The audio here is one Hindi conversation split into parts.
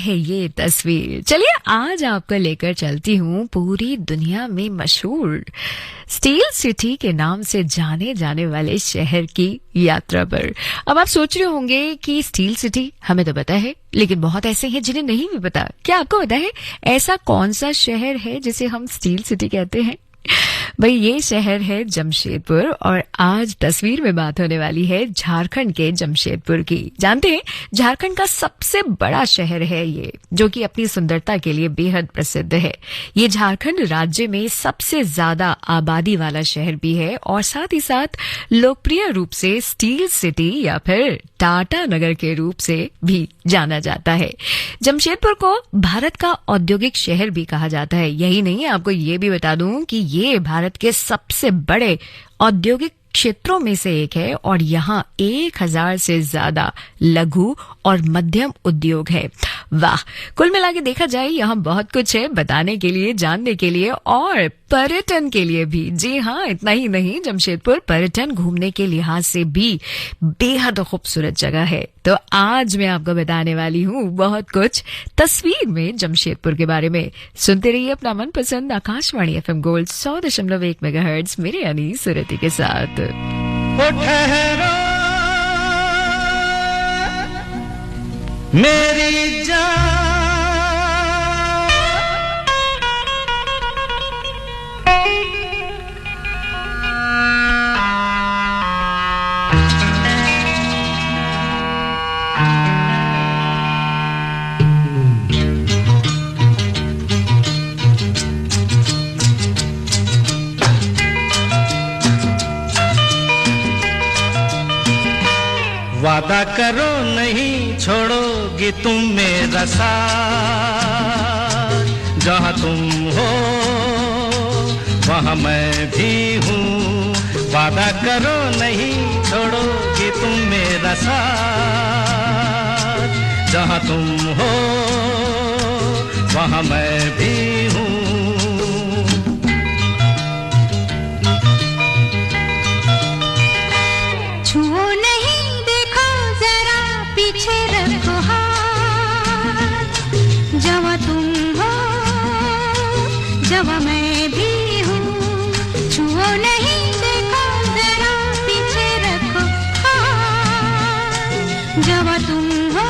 है ये तस्वीर। चलिए आज आपको लेकर चलती हूँ पूरी दुनिया में मशहूर स्टील सिटी के नाम से जाने जाने वाले शहर की यात्रा पर। अब आप सोच रहे होंगे कि स्टील सिटी हमें तो पता है, लेकिन बहुत ऐसे हैं जिन्हें नहीं भी पता। क्या आपको पता है ऐसा कौन सा शहर है जिसे हम स्टील सिटी कहते हैं? भाई ये शहर है जमशेदपुर, और आज तस्वीर में बात होने वाली है झारखंड के जमशेदपुर की। जानते हैं झारखंड का सबसे बड़ा शहर है ये, जो कि अपनी सुंदरता के लिए बेहद प्रसिद्ध है। ये झारखंड राज्य में सबसे ज्यादा आबादी वाला शहर भी है, और साथ ही साथ लोकप्रिय रूप से स्टील सिटी या फिर टाटा नगर के रूप से भी जाना जाता है। जमशेदपुर को भारत का औद्योगिक शहर भी कहा जाता है। यही नहीं, आपको ये भी बता दूं कि ये भारत के सबसे बड़े औद्योगिक क्षेत्रों में से एक है, और यहाँ 1000 से ज्यादा लघु और मध्यम उद्योग है। वाह, कुल मिला के देखा जाए यहाँ बहुत कुछ है बताने के लिए, जानने के लिए और पर्यटन के लिए भी। जी हाँ, इतना ही नहीं, जमशेदपुर पर्यटन घूमने के लिहाज से भी बेहद खूबसूरत जगह है। तो आज मैं आपको बताने वाली हूँ बहुत कुछ तस्वीर में जमशेदपुर के बारे में। सुनते रहिए अपना मनपसंद आकाशवाणी FM गोल्ड 100.1 मेगाहर्ट्ज, मेरे यानी सुरती के साथ। मेरी जान वादा करो नहीं छोड़ोगी तुम मेरा साथ, जहाँ तुम हो वहाँ मैं भी हूँ। वादा करो नहीं छोड़ोगी तुम मेरा साथ, जहाँ तुम हो वहाँ मैं भी हूँ। जवा मैं भी हूँ, छुओ नहीं, देखो जरा पीछे रखो हाथ। जवा तुम हो,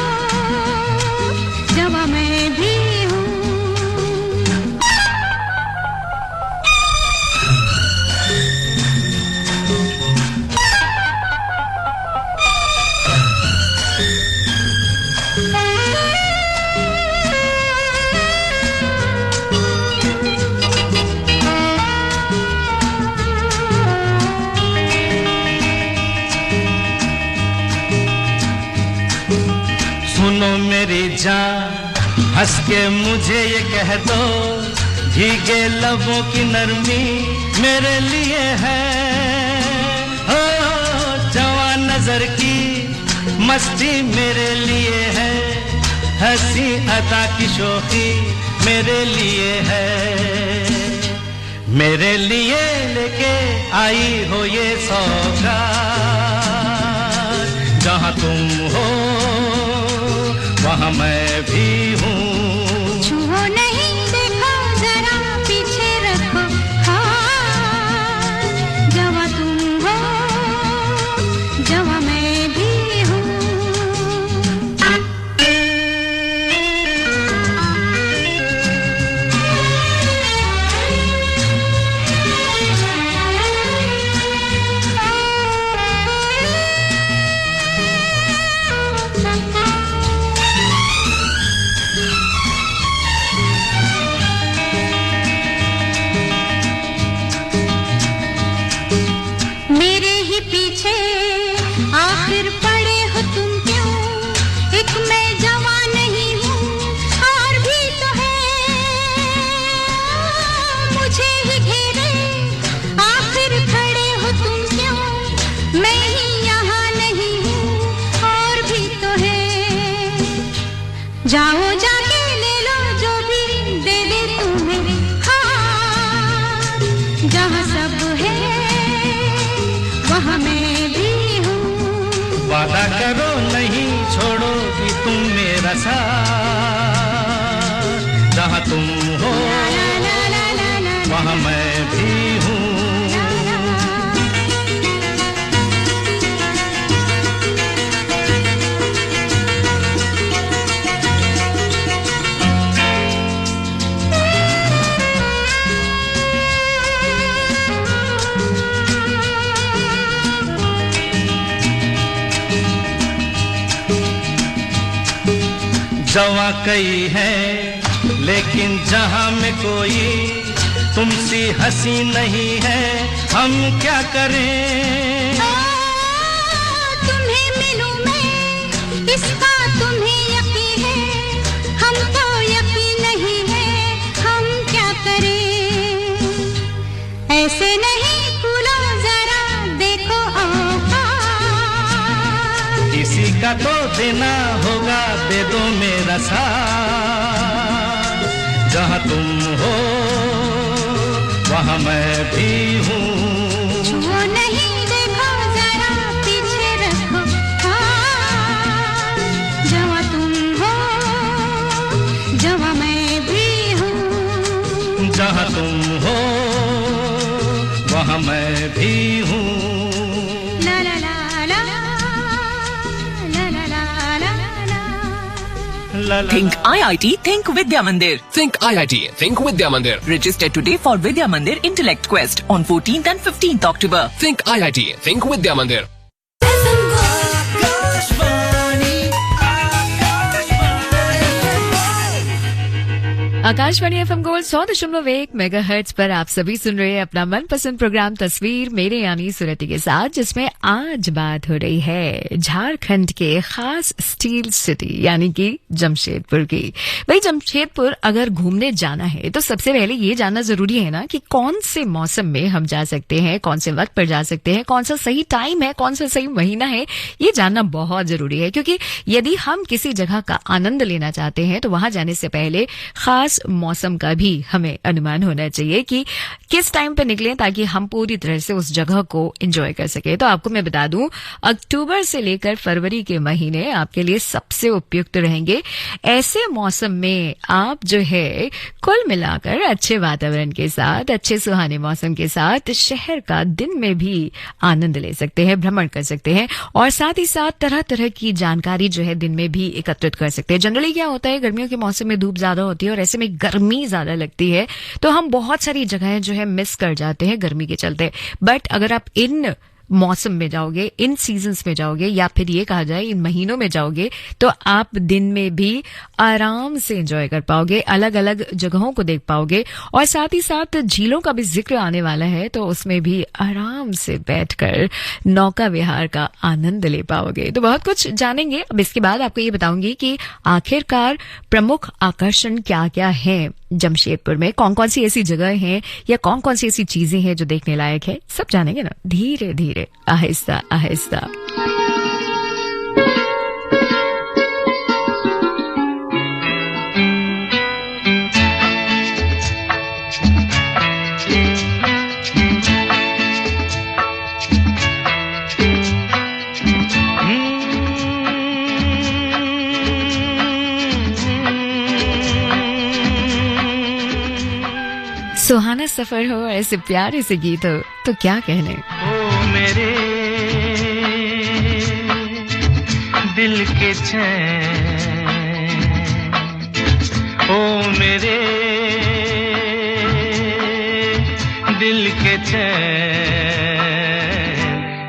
जवा मैं भी हूँ। सुनो मेरी जान, हंस के मुझे ये कह दो, भीगे लबों की नरमी मेरे लिए है। हो जवान नजर की मस्ती मेरे लिए है, हंसी अदा की शोखी मेरे लिए है। मेरे लिए लेके आई हो ये सौगात, जहाँ तुम हो वहाँ मैं भी हूँ। छुओ नहीं, देखो जरा पीछे रखो हाथ। जवा तुम हो, जवा मैं भी हूँ। जाओ जाके ले लो जो भी दे दे तुम्हें हाथ। जहाँ सब है वहाँ मैं भी हूँ। वादा करो नहीं छोड़ोगी तुम मेरा साथ, तुम हो वहाँ मैं भी हूँ। जवां कई है लेकिन जहां में कोई तुमसी हंसी नहीं है, हम क्या करें? तुम्हें मिलूं मैं इसका तुम्हें यकीन है, हमको यकीन नहीं है, हम क्या करें? ऐसे नहीं खुलो जरा देखो औकात, किसी का तो देना होगा, दे दो मेरा साथ। जहाँ तुम हो वहाँ मैं भी हूँ। छुओ नहीं देखो जरा पीछे रखो हाथ, जहाँ तुम हो जहाँ मैं भी हूँ। जहाँ तुम हो वहाँ मैं भी हूँ। ला ला ला ला ला ला ला ला ला। Think IIT, think Vidya Mandir. Think IIT, think Vidya Mandir. Register today for Vidya Mandir Intellect Quest on 14th and 15th October. Think IIT, think Vidya Mandir. Akashvani FM gold 100.1 megahertz पर आप सभी सुन रहे हैं अपना मनपसंद प्रोग्राम तस्वीर मेरे यानी सुरति के साथ, जिसमें आज बात हो रही है झारखंड के खास स्टील सिटी यानी कि जमशेदपुर की। भाई जमशेदपुर अगर घूमने जाना है तो सबसे पहले ये जानना जरूरी है ना कि कौन से मौसम में हम जा सकते हैं, कौन से वक्त पर जा सकते हैं, कौन सा सही टाइम है, कौन सा सही महीना है, ये जानना बहुत जरूरी है। क्योंकि यदि हम किसी जगह का आनंद लेना चाहते हैं तो वहां जाने से पहले खास मौसम का भी हमें अनुमान होना चाहिए कि किस टाइम पे निकलें ताकि हम पूरी तरह से उस जगह को एंजॉय कर सके। तो आपको मैं बता दूं, अक्टूबर से लेकर फरवरी के महीने आपके लिए सबसे उपयुक्त रहेंगे। ऐसे मौसम में आप जो है कुल मिलाकर अच्छे वातावरण के साथ, अच्छे सुहाने मौसम के साथ शहर का दिन में भी आनंद ले सकते हैं, भ्रमण कर सकते हैं और साथ ही साथ तरह तरह की जानकारी जो है दिन में भी एकत्रित कर सकते हैं। जनरली क्या होता है, गर्मियों के मौसम में धूप ज्यादा होती है और ऐसे में गर्मी ज्यादा लगती है तो हम बहुत सारी जगहें जो है मिस कर जाते हैं गर्मी के चलते। बट अगर आप इन मौसम में जाओगे, इन सीजन्स में जाओगे या फिर ये कहा जाए इन महीनों में जाओगे तो आप दिन में भी आराम से एंजॉय कर पाओगे, अलग अलग जगहों को देख पाओगे और साथ ही साथ झीलों का भी जिक्र आने वाला है तो उसमें भी आराम से बैठकर नौका विहार का आनंद ले पाओगे। तो बहुत कुछ जानेंगे। अब इसके बाद आपको ये बताऊंगी कि आखिरकार प्रमुख आकर्षण क्या क्या है जमशेदपुर में, कौन कौन सी ऐसी जगह हैं या कौन कौन सी ऐसी चीजें हैं जो देखने लायक है। सब जानेंगे ना धीरे धीरे, आहिस्ता आहिस्ता। सुहाना सफर हो, ऐसे प्यारे से गीत हो तो क्या कहने। ओ मेरे दिल के चैन, ओ मेरे दिल के चैन,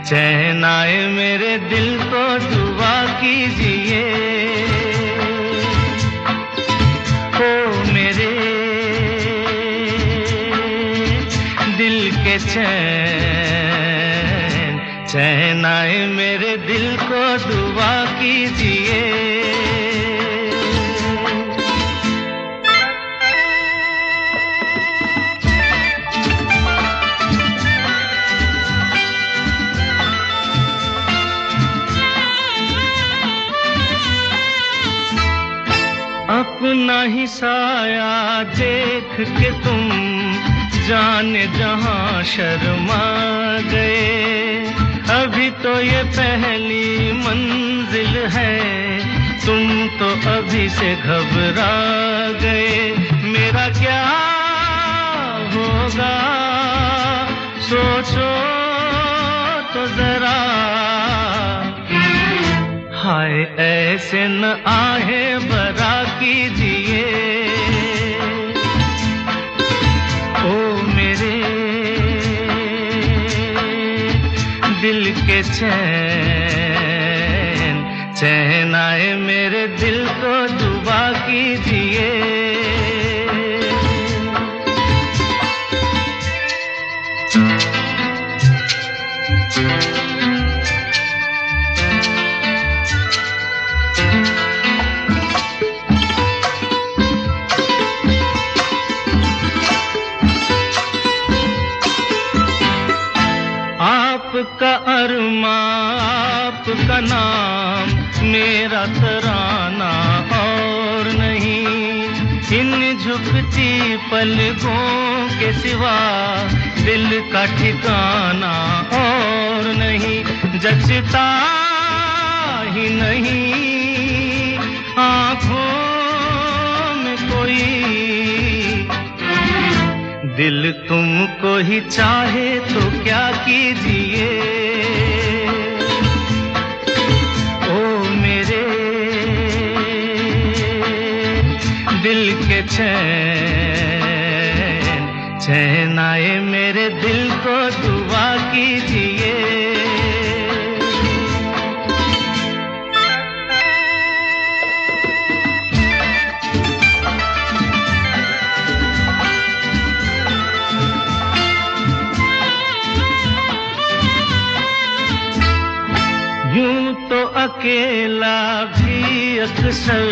चैन आए मेरे दिल को दुआ कीजिए। ओ मेरे दिल के चैन, चैन आए मेरे दिल को दुआ कीजिए। अपना ही साया देख के तुम जाने जहां शर्मा गए, अभी तो ये पहली मंजिल है, तुम तो अभी से घबरा गए। मेरा सोचो तो जरा, हाय ऐसे न आहे भरा कीजिए। ओ मेरे दिल के चैन, चैन आए मेरे दिल को दुआ कीजिए। आपका अरमा, आपका नाम, मेरा तराना और नहीं। इन झुकती पलकों के सिवा दिल का ठिकाना और नहीं। जचता ही नहीं आँखों में कोई, दिल तुमको ही चाहे तो क्या कीजिए। ओ मेरे दिल के चैन, चैन आए मेरे दिल को दुआ कीजिए। यूं तो अकेला भी अक्सर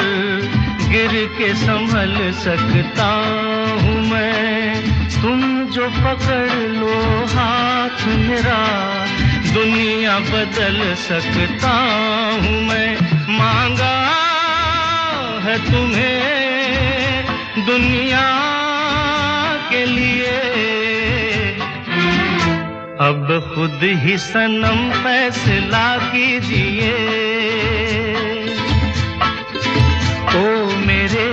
गिर के संभल सकता हूँ मैं। तुम जो पकड़ लो हाथ मेरा, दुनिया बदल सकता हूँ मैं। मांगा है तुम्हें दुनिया के लिए, अब खुद ही सनम फैसला कीजिए। ओ मेरे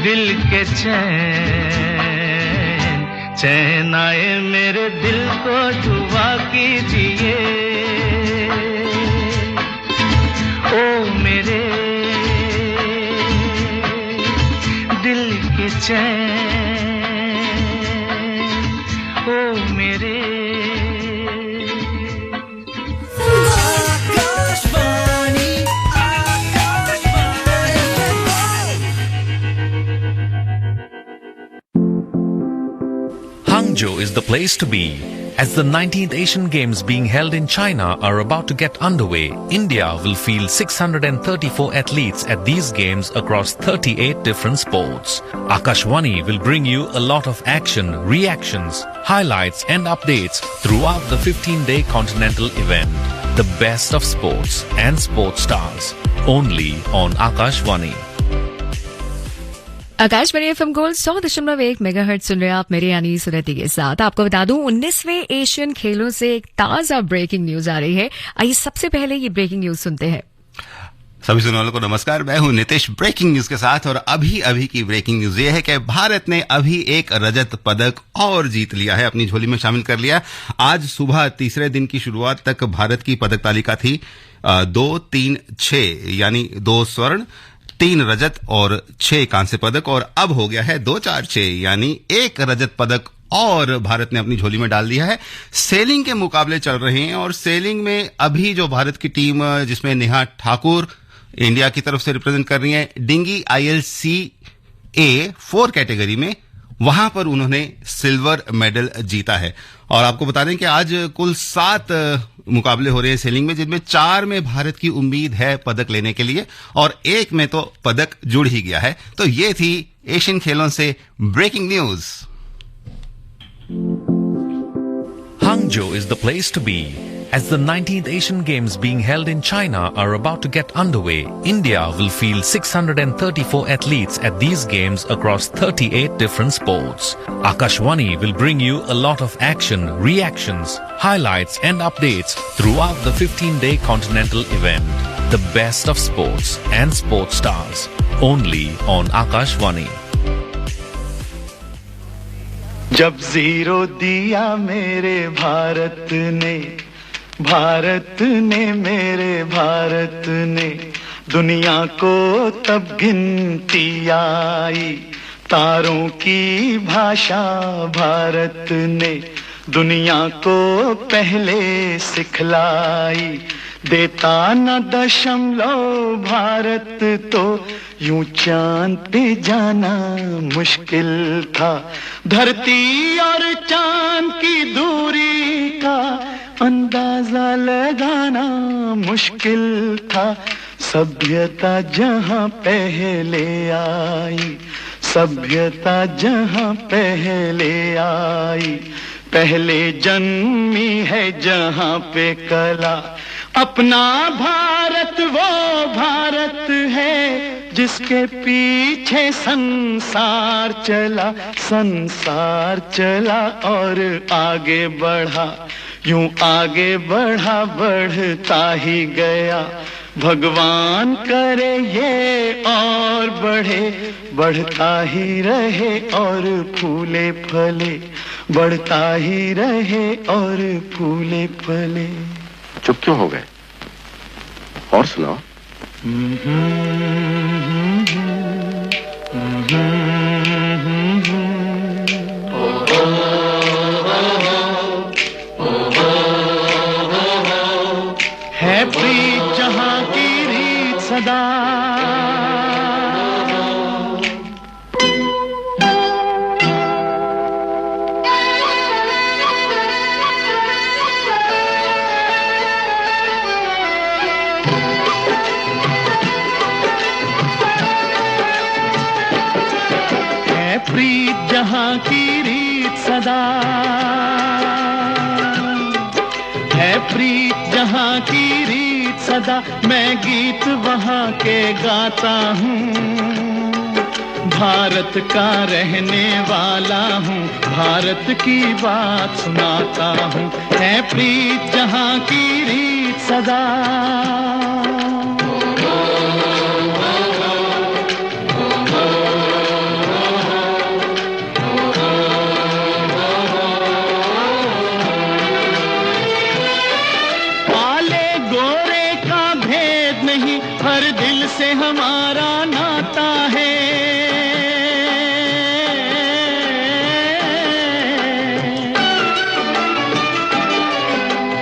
दिल के चैन, चैन आए मेरे दिल को दुआ कीजिए। ओ मेरे दिल के चैन, ओ मेरे। Hangzhou is the place to be. As the 19th Asian Games being held in China are about to get underway, India will field 634 athletes at these games across 38 different sports. Akashvani will bring you a lot of action, reactions, highlights and updates throughout the 15-day continental event. The best of sports and sports stars, only on Akashvani. Akashvani FM gold 100.1 megahertz सुन रहे हैं आप मेरे यानी सुरति के साथ। आपको बता दूं 19वें एशियन खेलों से एक ताजा ब्रेकिंग न्यूज आ रही है। आइए सबसे पहले ये ब्रेकिंग न्यूज सुनते हैं। सभी सुनने वालों को नमस्कार, मैं हूं नितेश ब्रेकिंग न्यूज के साथ। और अभी की ब्रेकिंग न्यूज ये है कि भारत ने अभी एक रजत पदक और जीत लिया है, अपनी झोली में शामिल कर लिया। आज सुबह तीसरे दिन की शुरुआत तक भारत की पदक तालिका थी 2-3-6, यानी 2 स्वर्ण, 3 रजत और 6 कांस्य पदक। और अब हो गया है 2-4-6, यानी 1 रजत पदक और भारत ने अपनी झोली में डाल दिया है। सेलिंग के मुकाबले चल रहे हैं और सेलिंग में अभी जो भारत की टीम, जिसमें नेहा ठाकुर इंडिया की तरफ से रिप्रेजेंट कर रही है, डिंगी ILCA 4 कैटेगरी में, वहां पर उन्होंने सिल्वर मेडल जीता है। और आपको बता दें कि आज कुल 7 मुकाबले हो रहे हैं सेलिंग में, जिनमें 4 में भारत की उम्मीद है पदक लेने के लिए और 1 में तो पदक जुड़ ही गया है। तो ये थी एशियन खेलों से breaking news. Hangzhou is the place to be. As the 19th Asian Games being held in China are about to get underway, India will field 634 athletes at these games across 38 different sports. Akashvani will bring you a lot of action, reactions, highlights and updates throughout the 15-day continental event. The best of sports and sports stars, only on Akashvani. जब जीरो दिया मेरे भारत ने मेरे भारत ने दुनिया को तब गिनती आई तारों की भाषा भारत ने दुनिया को पहले सिखलाई देता न दशमलव भारत तो यूं चांद पे जाना मुश्किल था धरती और चांद की दूरी का अंदाजा लगाना मुश्किल था सभ्यता जहां पहले आई सभ्यता जहां पहले आई पहले जन्मी है जहां पे कला अपना भारत वो भारत है जिसके पीछे संसार चला और आगे बढ़ा यूं आगे बढ़ा बढ़ता ही गया भगवान करे ये और बढ़े बढ़ता ही रहे और फूले फले बढ़ता ही रहे और फूले फले। चुप क्यों हो गए और सुनाओ। है प्रीत जहां की रीत सदा प्रीत जहां की रीत सदा है प्रीत जहां की रीत सदा मैं गीत वहां के गाता हूँ भारत का रहने वाला हूँ भारत की बात सुनाता हूँ है प्रीत जहां की रीत सदा से हमारा नाता है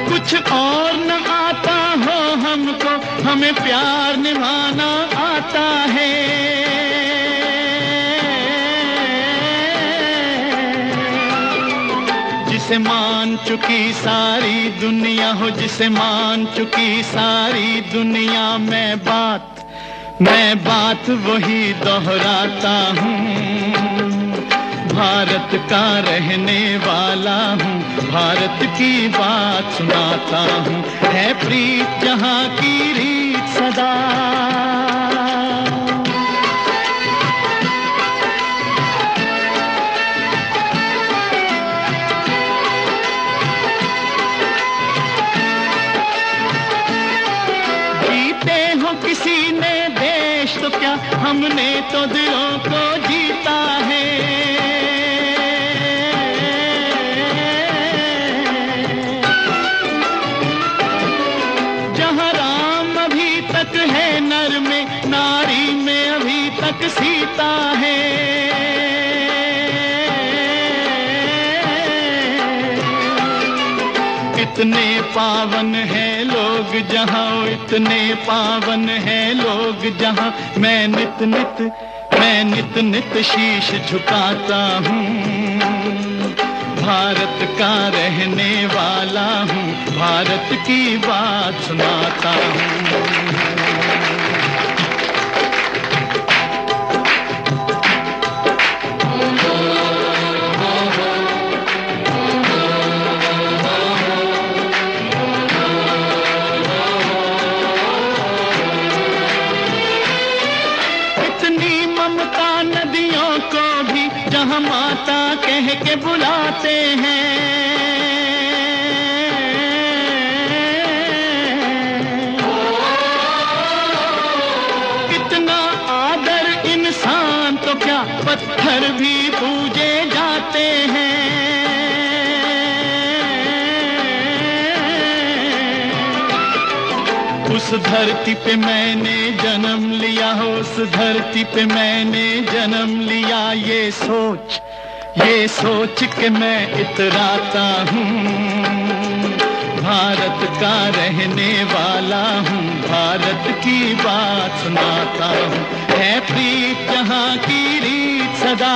कुछ और न आता हो हमको हमें प्यार निभाना आता है जिसे मान चुकी सारी दुनिया हो जिसे मान चुकी सारी दुनिया मैं बात वही दोहराता हूँ भारत का रहने वाला हूँ भारत की बात सुनाता हूँ है प्रीत जहां की रीत सदा जीते हो किसी ने तो क्या हमने तो दिलों को जीता है जहाँ राम अभी तक है नर में नारी में अभी तक सीता है इतने पावन है लोग जहाँ इतने पावन है लोग जहाँ मैं नित नित शीश झुकाता हूँ भारत का रहने वाला हूँ भारत की बात सुनाता हूँ जहाँ माता कह के बुलाते हैं कितना आदर इंसान तो क्या पत्थर भी पूजे जाते हैं धरती पे मैंने जन्म लिया, उस धरती पे मैंने जन्म लिया, ये सोच के मैं इतराता हूँ। भारत का रहने वाला हूँ, भारत की बात सुनाता हूँ। है प्रीत जहाँ की रीत सदा,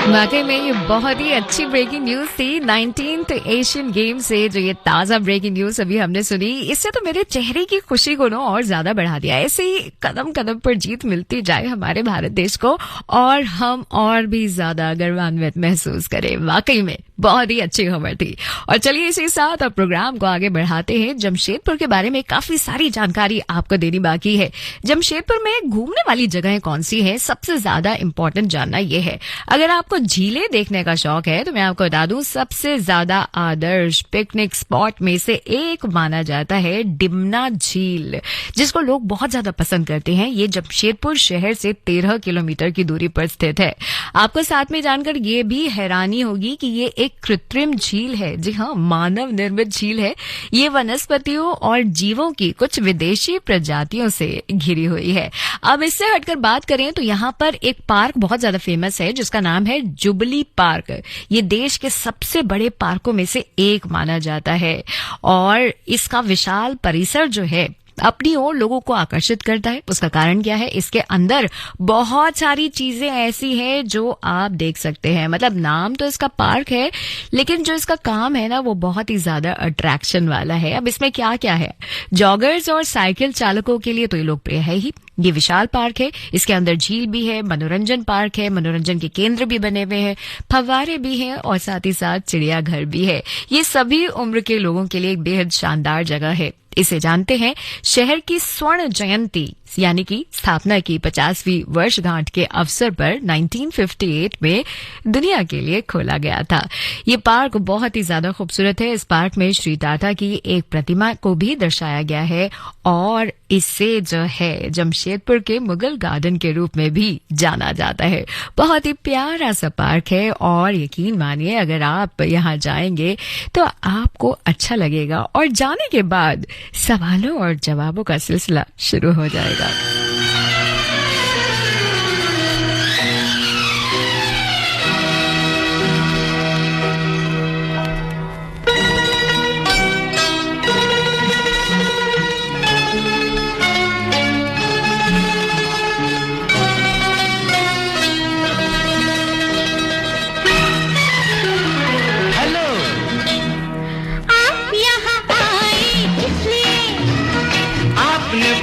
वाकई में ये बहुत ही अच्छी ब्रेकिंग न्यूज थी 19th एशियन गेम से। जो ये ताजा ब्रेकिंग न्यूज अभी हमने सुनी, इससे तो मेरे चेहरे की खुशी को ना और ज्यादा बढ़ा दिया। ऐसे ही कदम कदम पर जीत मिलती जाए हमारे भारत देश को और हम और भी ज्यादा गर्वान्वित महसूस करें। वाकई में बहुत ही अच्छी खबर थी। और चलिए इसी साथ अब प्रोग्राम को आगे बढ़ाते हैं। जमशेदपुर के बारे में काफी सारी जानकारी आपको देनी बाकी है। जमशेदपुर में घूमने वाली जगहें कौन सी है, सबसे ज्यादा इंपॉर्टेंट जानना यह है। अगर आपको झीलें देखने का शौक है तो मैं आपको बता दूं, सबसे ज्यादा आदर्श पिकनिक स्पॉट में से एक माना जाता है डिमना झील, जिसको लोग बहुत ज्यादा पसंद करते हैं। ये जमशेदपुर शहर से 13 किलोमीटर की दूरी पर स्थित है। आपको साथ में जानकर ये भी हैरानी होगी कि ये एक कृत्रिम झील है। जी हाँ, मानव निर्मित झील है। ये वनस्पतियों और जीवों की कुछ विदेशी प्रजातियों से घिरी हुई है। अब इससे हटकर बात करें तो यहाँ पर एक पार्क बहुत ज्यादा फेमस है जिसका नाम है जुबली पार्क। ये देश के सबसे बड़े पार्कों में से एक माना जाता है और इसका विशाल परिसर जो है अपनी ओर लोगों को आकर्षित करता है। उसका कारण क्या है? इसके अंदर बहुत सारी चीजें ऐसी हैं जो आप देख सकते हैं। मतलब नाम तो इसका पार्क है, लेकिन जो इसका काम है ना वो बहुत ही ज्यादा अट्रैक्शन वाला है। अब इसमें क्या क्या है? जॉगर्स और साइकिल चालकों के लिए तो ये लोकप्रिय है ही। ये विशाल पार्क है, इसके अंदर झील भी है, मनोरंजन पार्क है, मनोरंजन के केंद्र भी बने हुए हैं, फव्वारे भी हैं और साथ ही साथ चिड़ियाघर भी है। ये सभी उम्र के लोगों के लिए एक बेहद शानदार जगह है। इसे जानते हैं शहर की स्वर्ण जयंती यानी कि स्थापना की 50वीं वर्षगांठ के अवसर पर 1958 में दुनिया के लिए खोला गया था। ये पार्क बहुत ही ज्यादा खूबसूरत है। इस पार्क में श्री टाटा की एक प्रतिमा को भी दर्शाया गया है और इससे जो है जमशेदपुर के मुगल गार्डन के रूप में भी जाना जाता है। बहुत ही प्यारा सा पार्क है और यकीन मानिए अगर आप यहाँ जाएंगे तो आपको अच्छा लगेगा और जाने के बाद सवालों और जवाबों का सिलसिला शुरू हो जाएगा।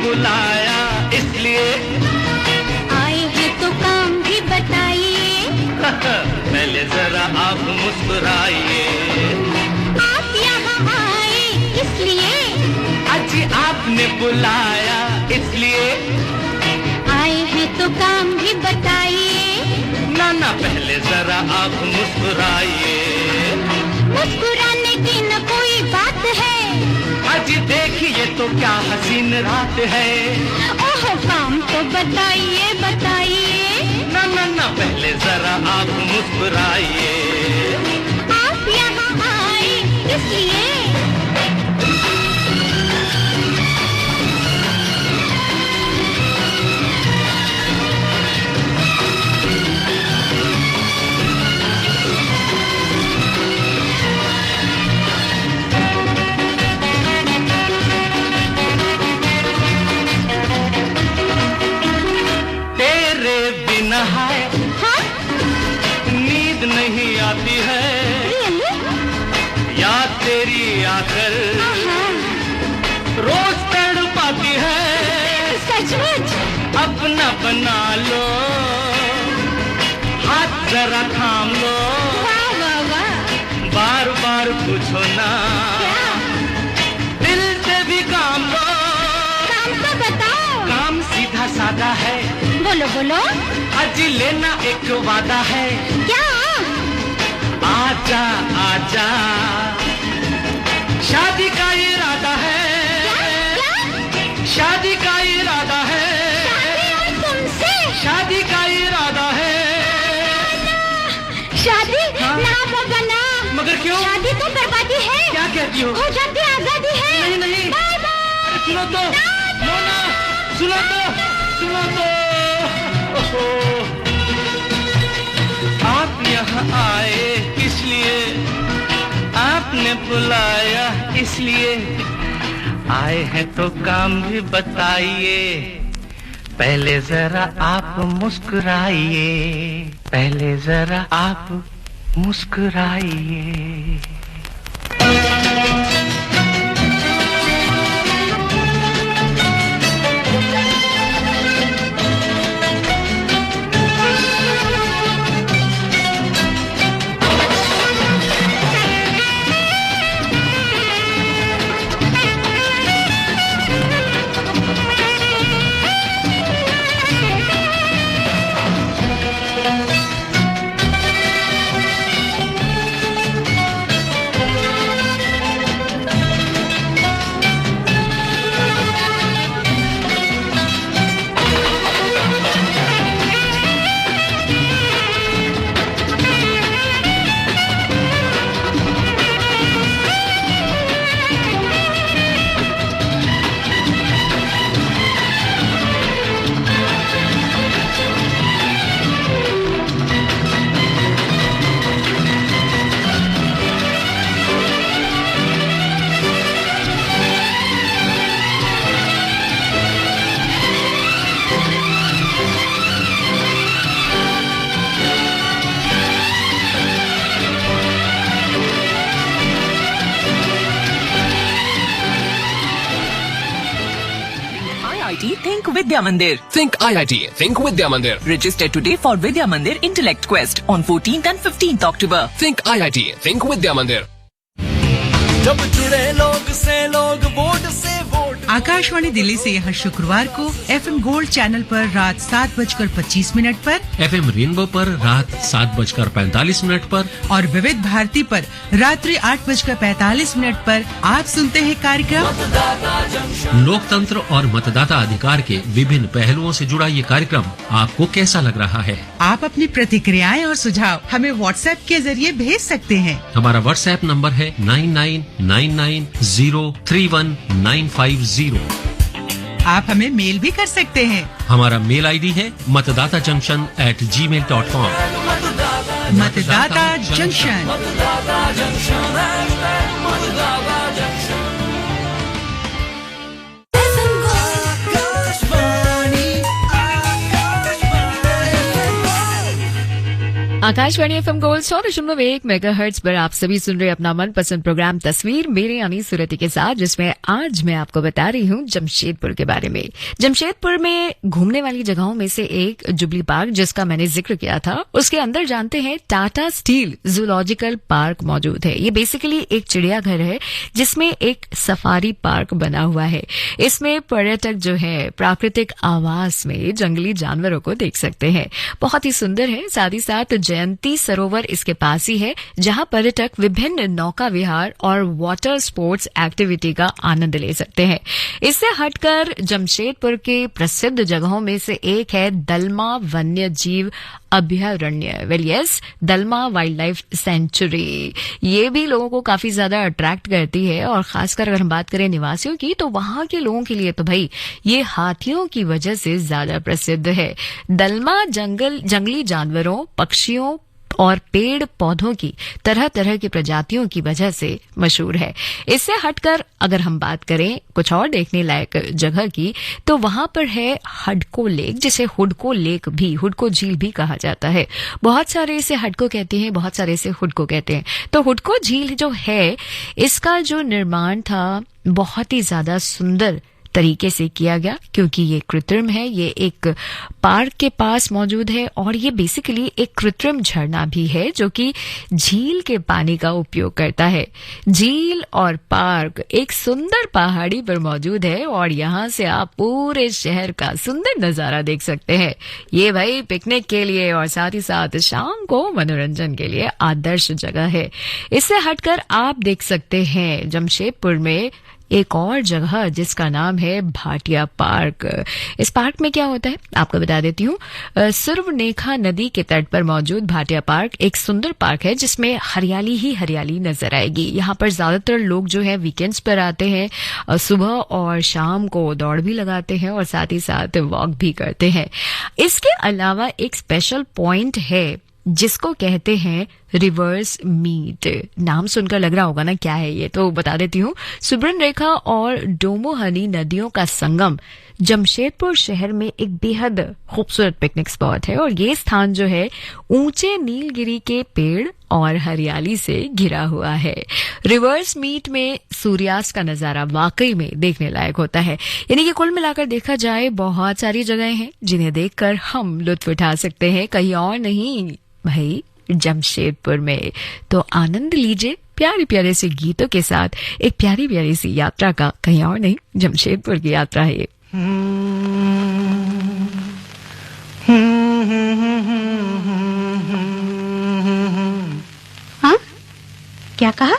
बुलाया इसलिए आए हैं तो काम भी बताइए। पहले जरा आप मुस्कुराइए। आप यहाँ आए इसलिए आज आपने बुलाया इसलिए आए हैं तो काम भी बताइए। ना पहले जरा आप मुस्कुराइए। मुस्कुराने की न कोई बात है, आज देखिए तो क्या हसीन रात है। ओह काम तो बताइए बताइए। ना पहले जरा आप मुस्कुराइए। आप यहाँ आए इसलिए नींद नहीं आती है याद तेरी आकर रोज तड़पाती है। सचमुच अपना बना लो, हाथ जरा थाम लो। वाह वाह वाह। बार बार पूछो ना, दिल से भी काम लो। काम तो बताओ। काम सीधा सादा है, बोलो बोलो। आज लेना एक वादा है। क्या? आजा आजा, शादी का इरादा है। शादी का इरादा है, तुमसे शादी का इरादा है। शादी ना बना, मगर क्यों? शादी तो बर्बादी है। क्या कहती हो? हो जाती आजादी है। नहीं नहीं, बाय बाय। सुनो तो मोना, सुनो तो, सुनो तो। आप यहाँ आए इसलिए, आपने बुलाया इसलिए, आए हैं तो काम भी बताइए। पहले जरा आप मुस्कुराइए, पहले जरा आप मुस्कुराइए। Think Vidya Mandir. Think IIT. Think Vidya Mandir. Register today for Vidya Mandir Intellect Quest on 14th and 15th October. Think IIT. Think Vidya Mandir. जब जुड़े लोग से लोग वोट से वोट। आकाशवाणी दिल्ली से हर शुक्रवार को FM गोल्ड चैनल पर रात 7:25 पर, FM रेनबो पर रात 7:45 पर और विविध भारती पर रात्रि 8:45 पर आप सुनते हैं कार्यक्रम लोकतंत्र और मतदाता अधिकार के विभिन्न पहलुओं से जुड़ा ये कार्यक्रम आपको कैसा लग रहा है? आप अपनी प्रतिक्रियाएं और सुझाव हमें व्हाट्सएप के जरिए भेज सकते हैं। हमारा व्हाट्सएप नंबर है 9999031950। आप हमें मेल भी कर सकते हैं। हमारा मेल आईडी है मतदाताजंक्शन@gmail.com। मतदाता junction. Akashvani FM gold 100.1 megahertz पर आप सभी सुन रहे अपना मनपसंद प्रोग्राम तस्वीर मेरे यानी सूरती के साथ, जिसमें आज मैं आपको बता रही हूँ जमशेदपुर के बारे में। जमशेदपुर में घूमने वाली जगहों में से एक जुबली पार्क, जिसका मैंने जिक्र किया था, उसके अंदर जानते हैं टाटा स्टील जूलॉजिकल पार्क मौजूद है। ये बेसिकली एक चिड़ियाघर है जिसमें एक सफारी पार्क बना हुआ है। इसमें पर्यटक जो है प्राकृतिक आवास में जंगली जानवरों को देख सकते हैं। बहुत ही सुंदर है। साथ ही साथ जयंती सरोवर इसके पास ही है, जहां पर्यटक विभिन्न नौका विहार और वाटर स्पोर्ट्स एक्टिविटी का आनंद ले सकते हैं। इससे हटकर जमशेदपुर के प्रसिद्ध जगहों में से एक है दलमा वन्य जीव अभयारण्य। वेल यस, दलमा वाइल्ड लाइफ सेंचुरी। ये भी लोगों को काफी ज्यादा अट्रैक्ट करती है, और खासकर अगर हम बात करें निवासियों की, तो वहां के लोगों के लिए तो भाई ये हाथियों की वजह से ज्यादा प्रसिद्ध है। दलमा जंगली जानवरों, पक्षियों और पेड़ पौधों की तरह तरह की प्रजातियों की वजह से मशहूर है। इससे हटकर अगर हम बात करें कुछ और देखने लायक जगह की, तो वहां पर है हडको लेक, जिसे हुडको लेक भी, हुडको झील भी कहा जाता है। बहुत सारे इसे हडको कहते हैं, बहुत सारे इसे हुडको कहते हैं। तो हुडको झील जो है, इसका जो निर्माण था बहुत ही ज्यादा सुंदर तरीके से किया गया, क्योंकि ये कृत्रिम है। ये एक पार्क के पास मौजूद है, और ये बेसिकली एक कृत्रिम झरना भी है जो कि झील के पानी का उपयोग करता है। झील और पार्क एक सुंदर पहाड़ी पर मौजूद है, और यहाँ से आप पूरे शहर का सुंदर नजारा देख सकते हैं। ये भाई पिकनिक के लिए और साथ ही साथ शाम को मनोरंजन के लिए आदर्श जगह है। इससे हटकर आप देख सकते हैं जमशेदपुर में एक और जगह जिसका नाम है भाटिया पार्क। इस पार्क में क्या होता है आपको बता देती हूँ। सुर्वनेखा नदी के तट पर मौजूद भाटिया पार्क एक सुंदर पार्क है जिसमें हरियाली ही हरियाली नजर आएगी। यहाँ पर ज्यादातर लोग जो है वीकेंड्स पर आते हैं, सुबह और शाम को दौड़ भी लगाते हैं और साथ ही साथ वॉक भी करते हैं। इसके अलावा एक स्पेशल पॉइंट है जिसको कहते हैं रिवर्स मीट। नाम सुनकर लग रहा होगा ना क्या है ये, तो बता देती हूँ। सुब्रनरेखा और डोमोहनी नदियों का संगम जमशेदपुर शहर में एक बेहद खूबसूरत पिकनिक स्पॉट है और ये स्थान जो है ऊंचे नीलगिरी के पेड़ और हरियाली से घिरा हुआ है। रिवर्स मीट में सूर्यास्त का नजारा वाकई में देखने लायक होता है। यानी कि कुल मिलाकर देखा जाए बहुत सारी जगहें हैं जिन्हें देखकर हम लुत्फ उठा सकते हैं, कहीं और नहीं भाई जमशेदपुर में। तो आनंद लीजिए प्यारे प्यारे से गीतों के साथ एक प्यारी प्यारी सी यात्रा का, कहीं और नहीं जमशेदपुर की यात्रा है ये। हाँ क्या कहा?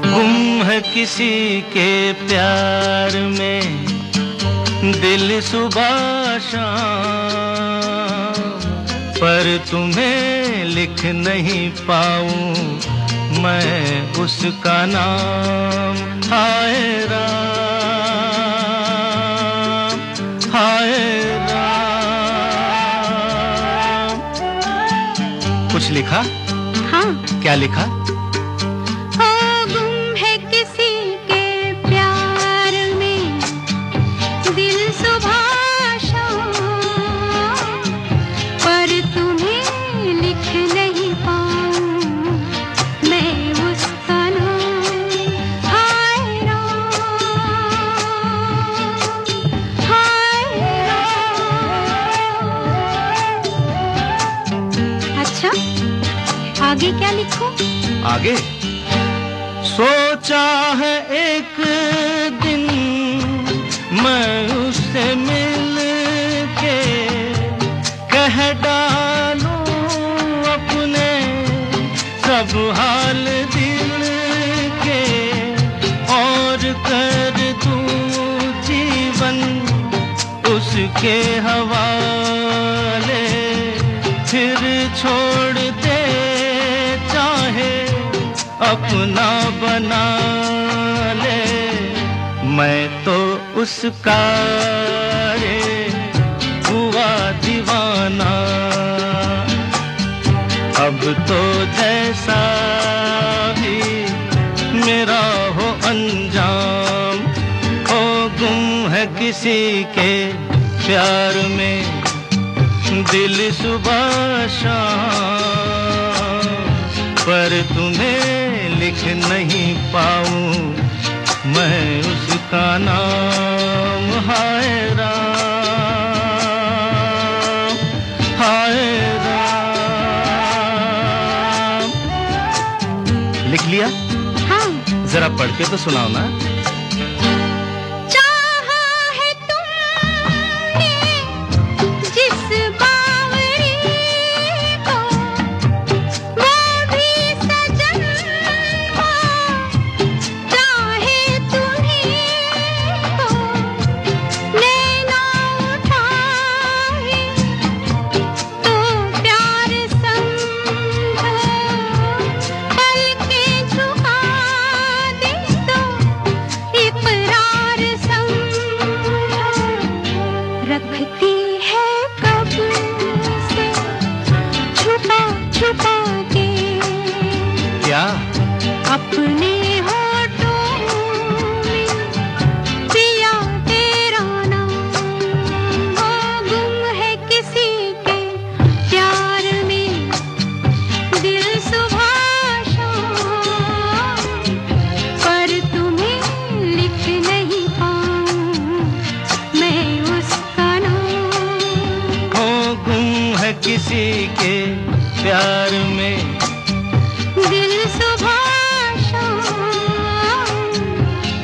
गुम है किसी के प्यार में दिल सुबह शाम, पर तुम्हें लिख नहीं पाऊं मैं उसका नाम। हाय राम हाय राम। कुछ लिखा? हाँ। क्या लिखा? गुम है किसी के प्यार में दिल सुबह शाम, पर तुम्हें लिख नहीं पाऊं मैं उसका नाम। हाय राम हाय राम। अच्छा आगे क्या लिखूं? आगे सोचा है एक दिन मैं उससे मिल के कह डालूं अपने सब हाल दिल के, और कर दूं जीवन उसके हवाले, फिर छोड़ दे चाहे अपना बना ले। मैं तो उसका रे हुआ दीवाना, अब तो जैसा भी मेरा हो अंजाम। ओ गुम है किसी के प्यार में दिल सुबह शाम, पर तुम्हें लिख नहीं पाऊं मैं उसका नाम। हाय राम हाय राम। लिख लिया? हाँ। जरा पढ़ के तो सुनाओ ना। अपने होठों में पिया तेरा नाम। वो गुम है किसी के प्यार में दिल सुबह शाम, पर तुम्हें लिख नहीं पाऊं मैं उसका नाम। वो गुम है किसी के प्यार में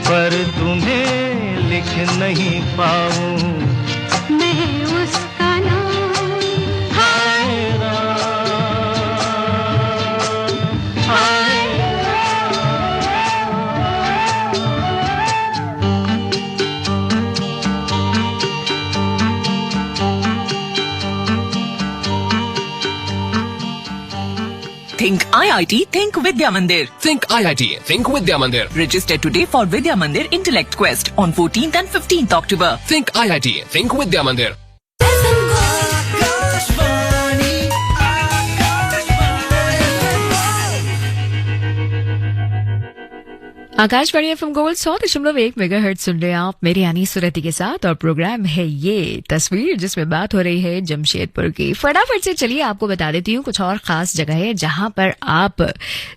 पर तुम्हें लिख नहीं पाऊं मैं उसका नाम। हाय राम हाय IIT Think Vidya Mandir. Think IIT. Think Vidya Mandir. Register today for Vidya Mandir Intellect Quest on 14th and 15th October. Think IIT. Think Vidya Mandir. Akashvani FM gold 100.1 megahertz सुन रहे हैं आप मेरी यानी सुरती के साथ और प्रोग्राम है ये तस्वीर जिसमें बात हो रही है जमशेदपुर की। फटाफट से चलिए आपको बता देती हूँ कुछ और खास जगह है जहां पर आप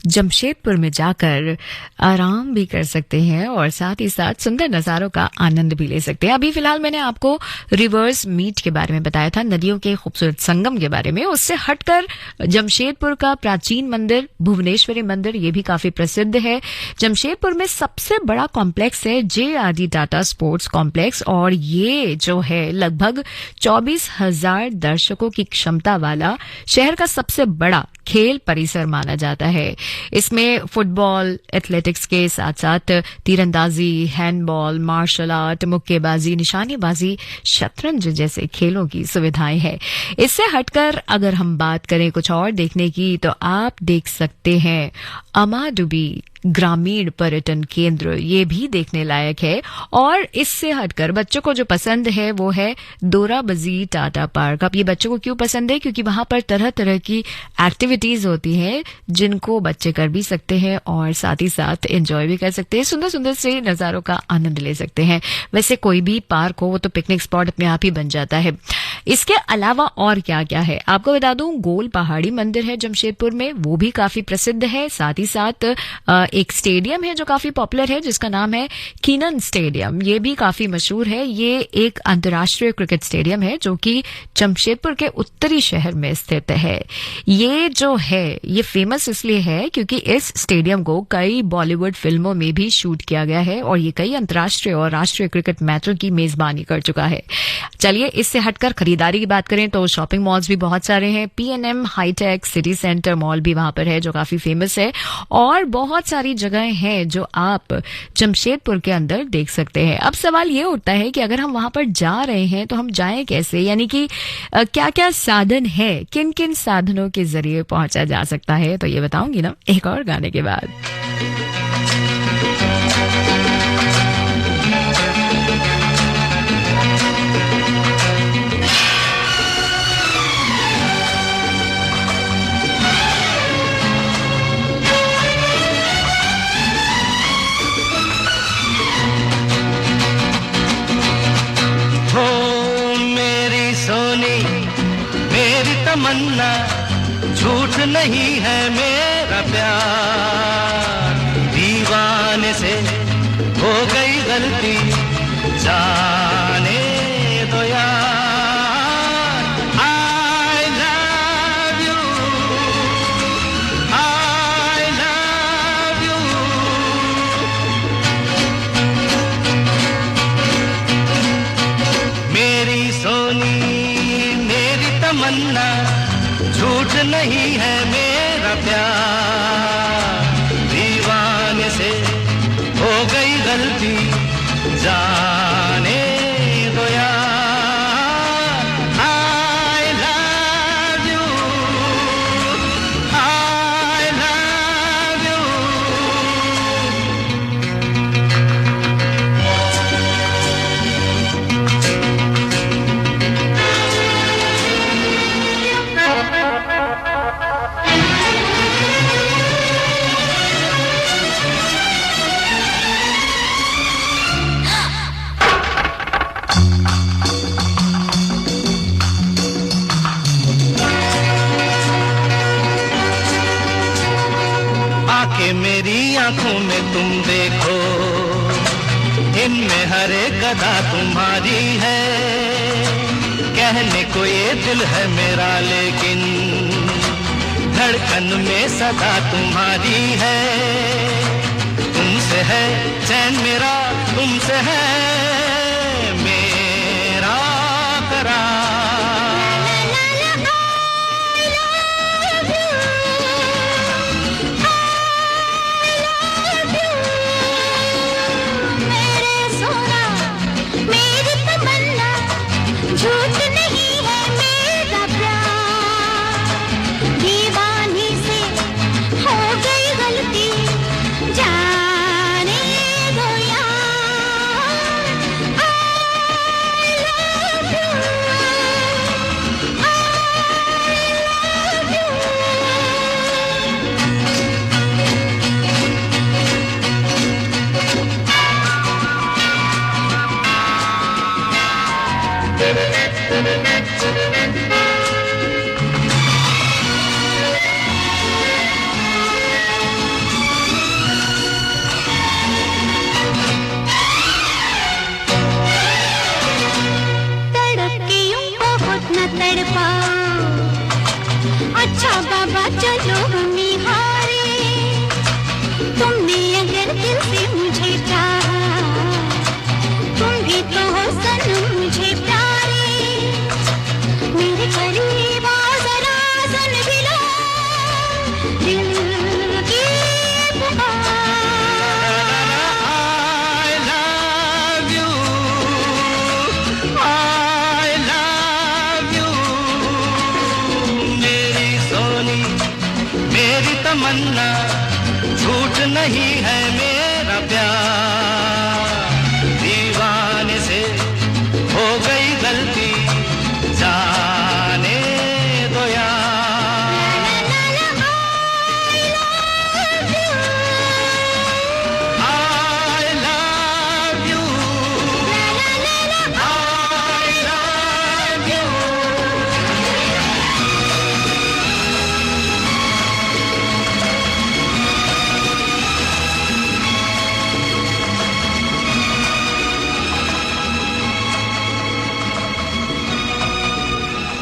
जमशेदपुर में जाकर आराम भी कर सकते हैं और साथ ही साथ सुंदर नजारों का आनंद भी ले सकते हैं। अभी फिलहाल मैंने आपको रिवर्स मीट के बारे में बताया था, नदियों के खूबसूरत संगम के बारे में। उससे हटकर जमशेदपुर का प्राचीन मंदिर भुवनेश्वरी मंदिर ये भी काफी प्रसिद्ध है। जमशेदपुर में सबसे बड़ा कॉम्प्लेक्स है जे.आर.डी. टाटा स्पोर्ट्स कॉम्प्लेक्स और ये जो है लगभग 24,000 दर्शकों की क्षमता वाला शहर का सबसे बड़ा खेल परिसर माना जाता है। इसमें फुटबॉल, एथलेटिक्स के साथ साथ तीरंदाजी, हैंडबॉल, मार्शल आर्ट, मुक्केबाजी, निशानेबाजी, शतरंज जैसे खेलों की सुविधाएं हैं। इससे हटकर अगर हम बात करें कुछ और देखने की तो आप देख सकते हैं अमाडुबी ग्रामीण पर्यटन केंद्र, ये भी देखने लायक है। और इससे हटकर बच्चों को जो पसंद है वो है दोराबजी टाटा पार्क। अब ये बच्चों को क्यों पसंद है? क्योंकि वहां पर तरह तरह की एक्टिविटीज होती हैं जिनको बच्चे कर भी सकते हैं और साथ ही साथ एंजॉय भी कर सकते हैं, सुंदर सुंदर से नजारों का आनंद ले सकते हैं। वैसे कोई भी पार्क हो वो तो पिकनिक स्पॉट अपने आप ही बन जाता है। इसके अलावा और क्या क्या है आपको बता दूं, गोल पहाड़ी मंदिर है जमशेदपुर में, वो भी काफी प्रसिद्ध है। साथ ही साथ एक स्टेडियम है जो काफी पॉपुलर है जिसका नाम है कीनन स्टेडियम, ये भी काफी मशहूर है। ये एक अंतर्राष्ट्रीय क्रिकेट स्टेडियम है जो कि जमशेदपुर के उत्तरी शहर में स्थित है। ये जो है ये फेमस इसलिए है क्योंकि इस स्टेडियम को कई बॉलीवुड फिल्मों में भी शूट किया गया है और ये कई अंतर्राष्ट्रीय और राष्ट्रीय क्रिकेट मैचों की मेजबानी कर चुका है। चलिए इससे हटकर खरीदारी की बात करें तो शॉपिंग मॉल्स भी बहुत सारे हैं। P&M hi tech city centre mall भी वहां पर है जो काफी फेमस है और बहुत सारी जगहें हैं जो आप जमशेदपुर के अंदर देख सकते हैं। अब सवाल ये उठता है कि अगर हम वहां पर जा रहे हैं तो हम जाएं कैसे, यानी कि क्या क्या साधन है, किन किन साधनों के जरिए पहुंचा जा सकता है, तो ये बताऊंगी ना एक और गाने के बाद। तमन्ना झूठ नहीं है मेरा प्यार, दीवाने से हो गई गलती जाने दो यार। I love you, I love you। मेरी सोनी मेरी तमन्ना झूठ नहीं है मेरा प्यार, दीवाने से हो गई गलती जाने दो यार। I love you, I love you। मेरी आंखों में तुम देखो, इनमें हर एक अदा तुम्हारी है। कहने को ये दिल है मेरा लेकिन धड़कन में सदा तुम्हारी है। तुमसे है चैन मेरा, तुमसे है मेरा करार। झूठ नहीं है मेरा प्यार, दीवानी से अच्छा बाबा चलो हम हारे, तुमने अगर दिल से मुझे चाहा, तुम भी तो हो सनम मुझे प्यारे, मेरे करीब आओ जरा सुन भी लो दिल की पुकार। तमन्ना झूठ नहीं है मेरा प्यार, दीवाने से हो गई गलती जाने दो यार। I love you, I love you।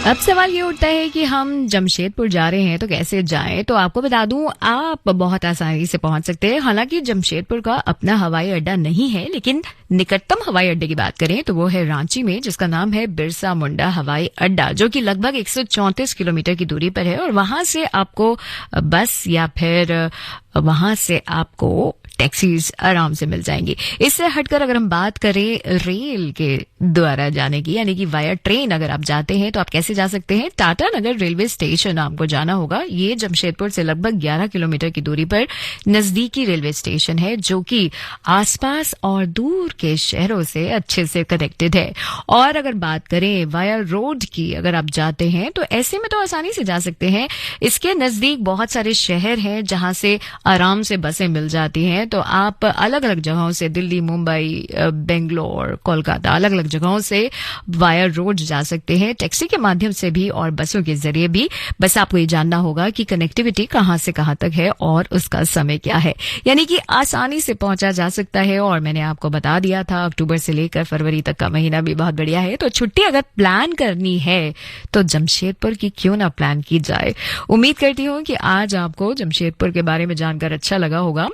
अब सवाल ये उठता है कि हम जमशेदपुर जा रहे हैं तो कैसे जाएं। तो आपको बता दूं, आप बहुत आसानी से पहुंच सकते हैं। हालांकि जमशेदपुर का अपना हवाई अड्डा नहीं है, लेकिन निकटतम हवाई अड्डे की बात करें तो वो है रांची में, जिसका नाम है बिरसा मुंडा हवाई अड्डा, जो कि लगभग 134 किलोमीटर की दूरी पर है। और वहां से आपको बस या फिर वहां से आपको टैक्सीज आराम से मिल जाएंगी। इससे हटकर अगर हम बात करें रेल के द्वारा जाने की, यानी कि वाया ट्रेन अगर आप जाते हैं तो आप कैसे जा सकते हैं। टाटा नगर रेलवे स्टेशन आपको जाना होगा। ये जमशेदपुर से लगभग 11 किलोमीटर की दूरी पर नजदीकी रेलवे स्टेशन है, जो कि आसपास और दूर के शहरों से अच्छे से कनेक्टेड है। और अगर बात करें वाया रोड की, अगर आप जाते हैं तो ऐसे में तो आसानी से जा सकते हैं। इसके नजदीक बहुत सारे शहर हैं जहां से आराम से बसें मिल जाती हैं। तो आप अलग अलग जगहों से, दिल्ली, मुंबई, बेंगलोर, कोलकाता, अलग अलग जगहों से वाया रोड जा सकते हैं, टैक्सी के माध्यम से भी और बसों के जरिए भी। बस आपको ये जानना होगा कि कनेक्टिविटी कहां से कहां तक है और उसका समय क्या है, यानी कि आसानी से पहुंचा जा सकता है। और मैंने आपको बता दिया था, अक्टूबर से लेकर फरवरी तक का महीना भी बहुत बढ़िया है। तो छुट्टी अगर प्लान करनी है तो जमशेदपुर की क्यों ना प्लान की जाए। उम्मीद करती हूं कि आज आपको जमशेदपुर के बारे में जानकर अच्छा लगा होगा,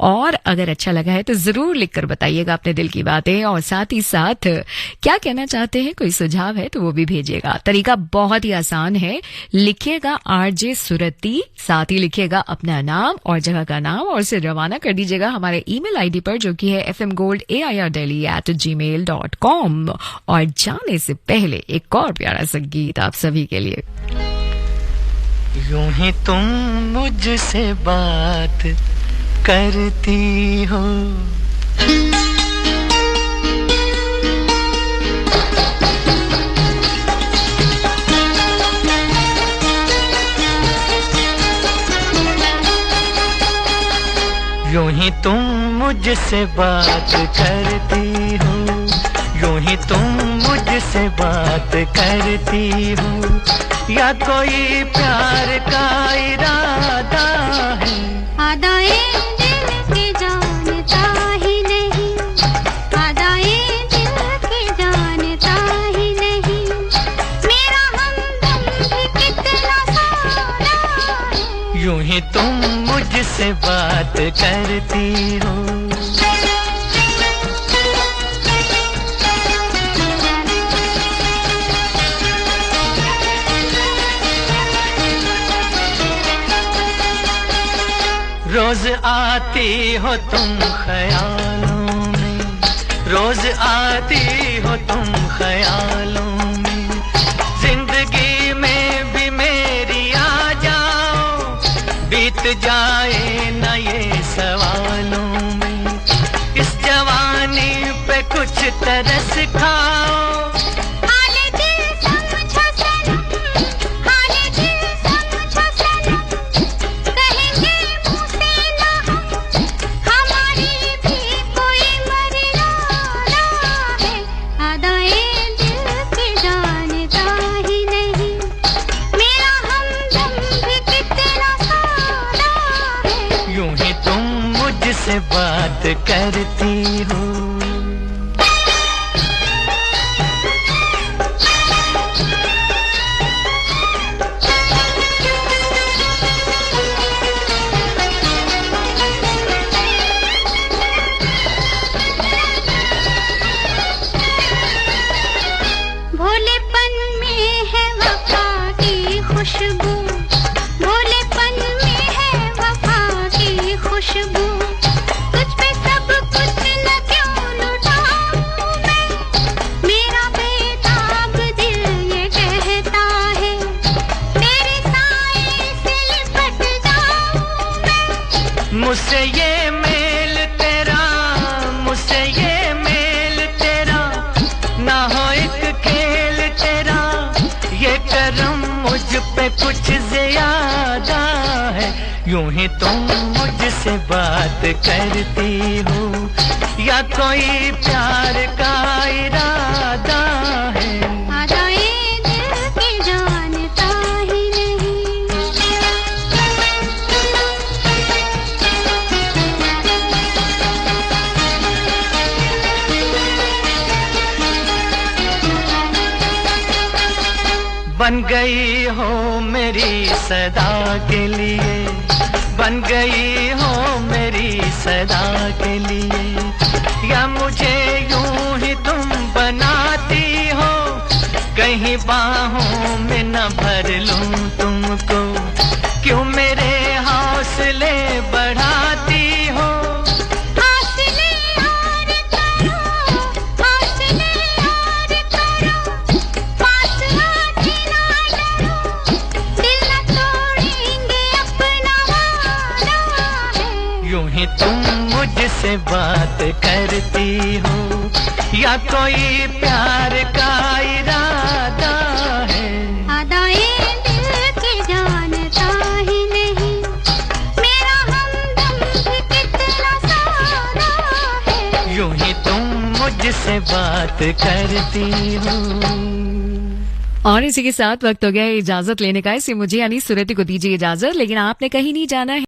और अगर अच्छा लगा है तो जरूर लिखकर बताइएगा अपने दिल की बातें। और साथ ही साथ क्या कहना चाहते हैं, कोई सुझाव है तो वो भी भेजिएगा। तरीका बहुत ही आसान है, लिखिएगा RJ सुरती, साथ ही लिखिएगा अपना नाम और जगह का नाम, और उसे रवाना कर दीजिएगा हमारे ईमेल आईडी पर, जो कि है fmgoldAIRdelhi@gmail.com। और जाने से पहले एक और प्यारा सा गीत आप सभी के लिए। यूं ही तुम मुझसे बात करती हो, यूं ही तुम मुझसे बात करती हो, यूं ही तुम मुझसे बात करती हो, या कोई प्यार का इरादा है। आदाए दिल के जानता ही नहीं, आदाए दिल के जानता ही नहीं, मेरा हमदम भी कितना सारा है। यूं ही तुम मुझसे बात करती हो। रोज आती हो तुम ख्यालों में, रोज आती हो तुम ख्यालों में, जिंदगी में भी मेरी आ जाओ, बीत जाए न ये सवालों में, इस जवानी पे कुछ तरस खाओ। करती हूँ। भोलेपन में है वफा की खुशबू, भोलेपन में है वफा की खुशबू, तुझ पे सब कुछ न क्यों लुटाऊं मैं, मेरा बेताब दिल ये कहता है, तेरे साए से लिपट जाऊं मैं। मुझसे ये मेल तेरा, मुझसे ये मेल तेरा, ना हो एक खेल तेरा, ये करम मुझ पे कुछ ज्यादा है, यूं ही तुम मुझसे बात करती हो, या कोई प्यार का इरादा है। आदाए दिल की जानता ही नहीं। बन गई हो मेरी सदा के लिए, बन गई हो मेरी सदा के लिए, या मुझे यूं ही तुम बनाती हो, कहीं बाहों में न भर लूं तुमको, क्यों मेरे हौसले बढ़ाती हो। हौसले और करो, हौसले और करो, पास आके ना डरो, दिल न तोड़ेंगे अपना वादा है। यूं ही तुम मुझसे बात करती हो, या कोई प्यार का इरादा है। आदाए दिल की जानता ही नहीं, मेरा हमदम भी कितना सादा है। यूं ही तुम मुझसे बात करती हो। और इसी के साथ वक्त हो गया इजाजत लेने का, इससे मुझे यानी सुरति को दीजिए इजाजत, लेकिन आपने कहीं नहीं जाना है।